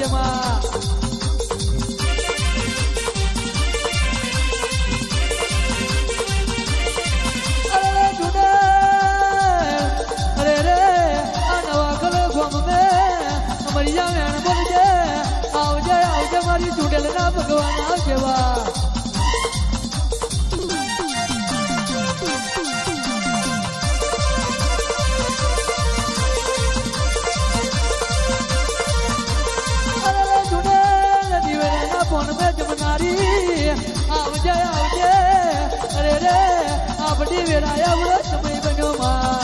આવજે માં મારી ચૂડેલ ના ભગવાન આવજેવા ફોન મે જમનારી આવજે આવજે અરે રે આપડી વેરાયા વળો સમય બન્યો માં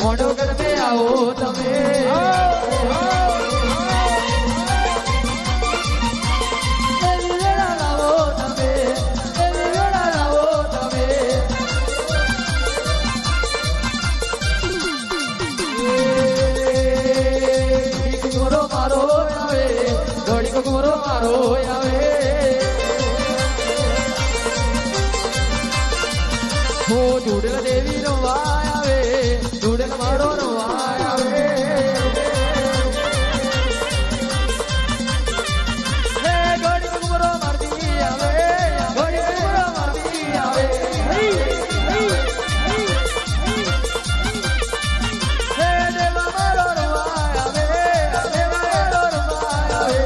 મોડોગર મે આવો તમે મારો મારો આવે હો જોડેલ દેવી નો વાય આવે જોડેલ મારો નો વાય આવે હે ગોડી કુમરો મારતી આવે ગોડી કુમરો મારતી આવે હે દેવા મારો નો વાય આવે દેવા મારો નો વાય આવે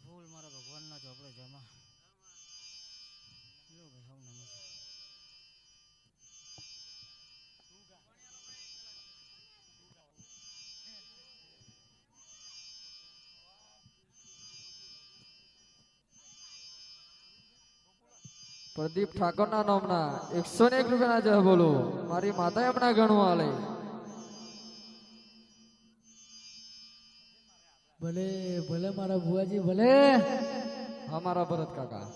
ફૂલ મારા ભગવાનના ચોપડે જમા લો ભાઈ હવ નમસ્કાર પ્રદીપ ઠાકોર ના નામના 101 રૂપિયાના જહ બોલો મારી માતા એમના ગણવા આલે ભલે ભલે મારા ભુવાજી ભલે અમારા ભરત કાકા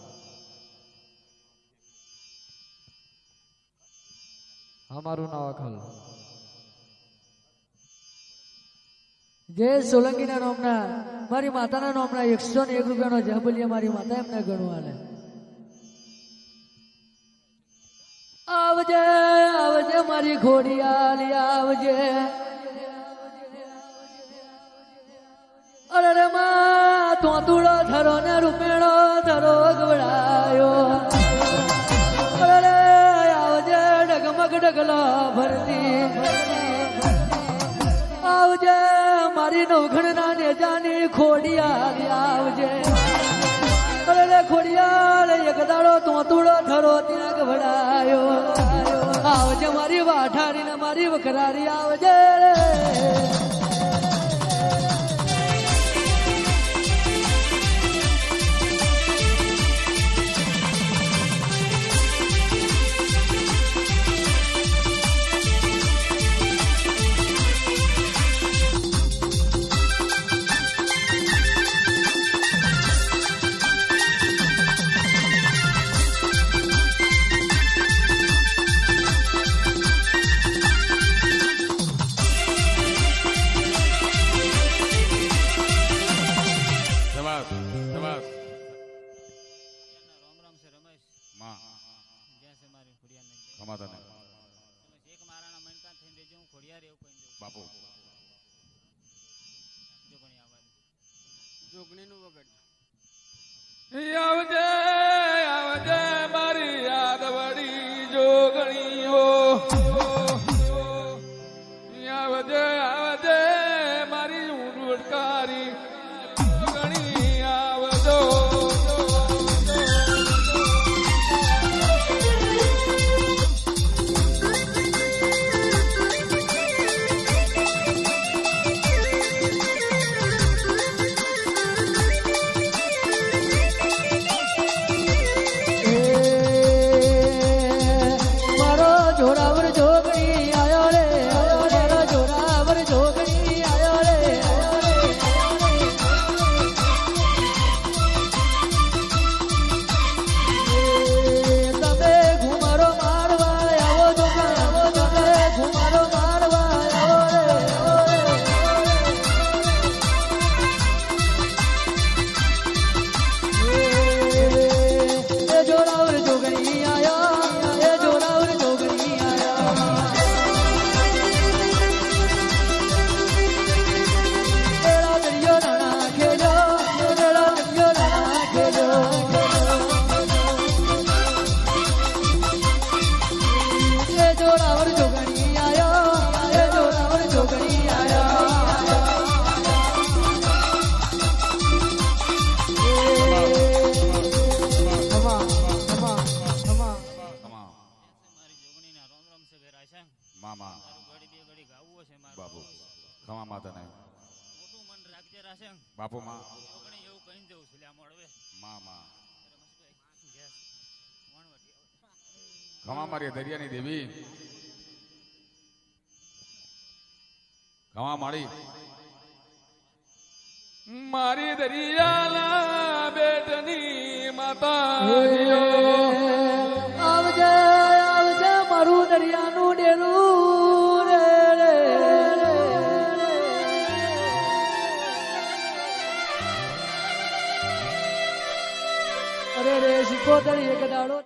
અમારું નામ અખલ જય સોલંકી ના નામના મારી માતાના નામના 101 રૂપિયાનો જહ બોલીએ મારી માતા એમને ગણવા આલે આવજે આવજે મારી ઘોડિયાલી આવજે અરે રે માં તો તુળો ધરો ને રૂપેણો ધરો ગવડાયો અરે રે આવજે ડગમગ ડગલા ભરતી આવજે મારી નવઘણ ના નેજાની ખોડિયાલી આવજે અરે રે ખોડિયાલ એક દાડો તો તુળો ધરો ત્યાં ગવડાયો આવજે મારી વાઠારી ને મારી વખરારી આવજે આવજે આવજે મારી યાદ વડી જોગણીઓ આવજે આવજે મારી ઉડકારી જોગણી આવજો મારું બાપુ ખમા માતાને મોટું મન રાખજે રાશેંગ બાપુ માં છોકરી એવું કહીને જવું છે લ્યા મળવે માં માં રમેશભાઈ ગેસ વણવટી ખમા મારી દરિયાની દેવી ખમા માળી મારી દરિયાલા બેટની માતા આવજે આવજે મારું દરિયાનું ડેલું રે અરે રે શીખો એક દાડો